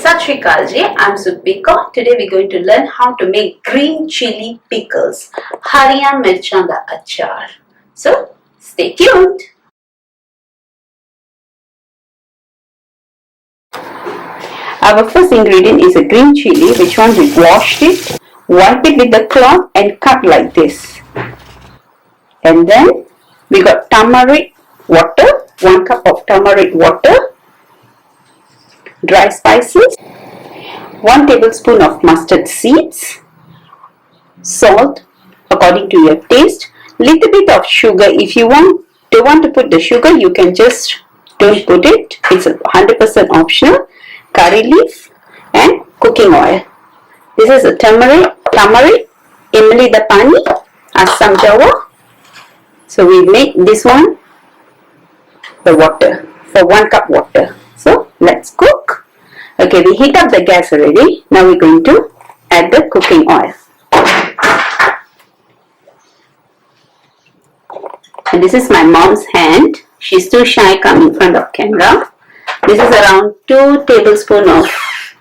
Sat Shri Akal ji, I'm Sudbika. Today we're going to learn how to make green chili pickles, hariya mirchan da achar. So stay tuned. Our first ingredient is a green chili, which one we washed it, wipe it with the cloth and cut like this. And then we got turmeric water, 1 cup of turmeric water, dry spices, 1 tablespoon of mustard seeds, salt according to your taste, little bit of sugar. If you don't want to put the sugar, you can just don't put it. It's 100% optional. Curry leaf and cooking oil. This is a turmeric, imli the pani, Assam Jawa. So we make this one the water for 1 cup water. So let's cook. Okay, we heat up the gas already. Now we're going to add the cooking oil. And this is my mom's hand. She's too shy coming in front of camera. This is around 2 tablespoons of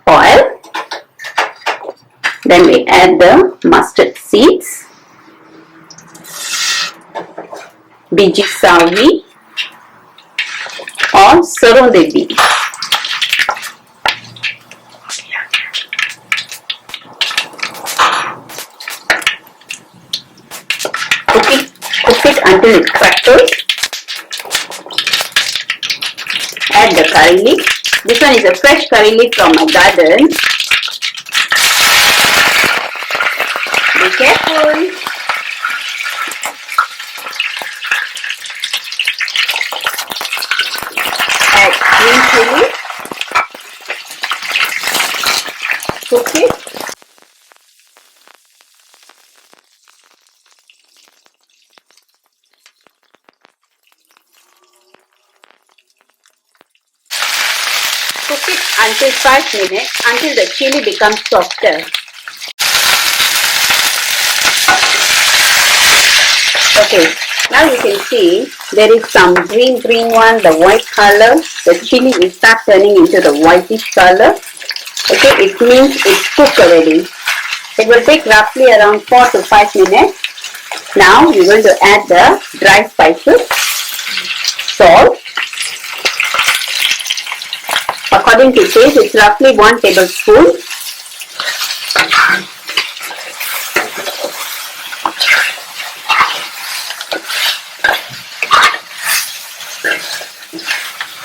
oil. Then we add the mustard seeds, biji sawi or sarson de bee. Cook it until it crackles. Add the curry leaf. This one is a fresh curry leaf from my garden. Be careful. Add green chili. Cook it. Cook it until 5 minutes, until the chili becomes softer. Okay, now you can see there is some green one, the white color. The chili will start turning into the whitish color. Okay, it means it's cooked already. It will take roughly around 4 to 5 minutes. Now we're going to add the dry spices, salt. According to taste, it's roughly 1 tablespoon.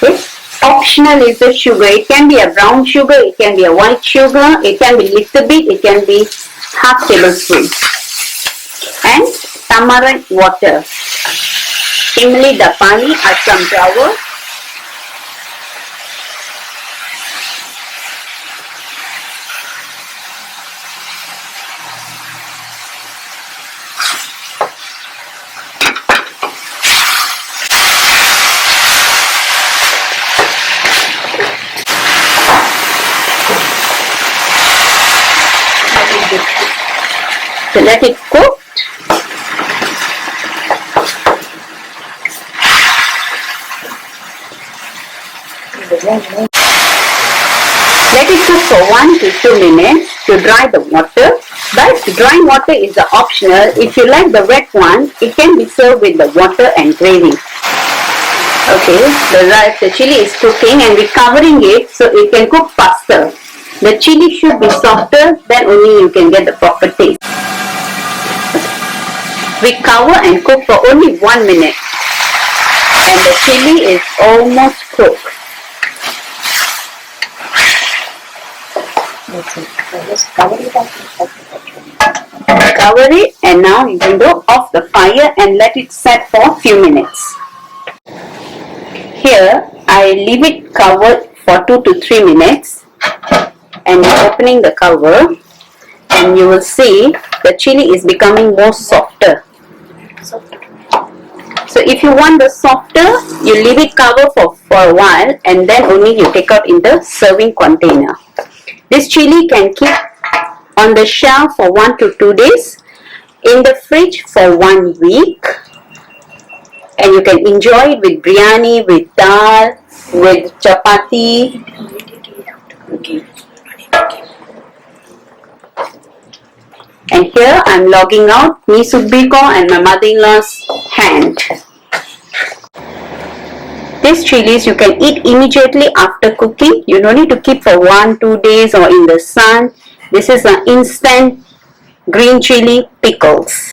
Okay. Optional is the sugar. It can be a brown sugar, it can be a white sugar, it can be little bit, it can be half tablespoon. And tamarind water. Imli the pani, Assam Jawa. So let it cook. Let it cook for 1 to 2 minutes to dry the water. But drying water is optional. If you like the wet one, it can be served with the water and gravy. Okay, the chili is cooking and we're covering it so it can cook faster. The chili should be softer, then only you can get the proper taste. We cover and cook for only 1 minute. And the chili is almost cooked. Cover it and now you can go off the fire and let it set for a few minutes. Here I leave it covered for 2 to 3 minutes and opening the cover and you will see the chili is becoming more softer. So if you want the softer, you leave it covered for a while and then only you take out in the serving container. This chili can keep on the shelf for 1 to 2 days, in the fridge for 1 week, and you can enjoy it with biryani, with dal, with chapati. Okay. And here I'm logging out me Subbiko and my mother-in-law's hand. These chilies you can eat immediately after cooking. You don't need to keep for 1-2 days or in the sun. This is an instant green chili pickles.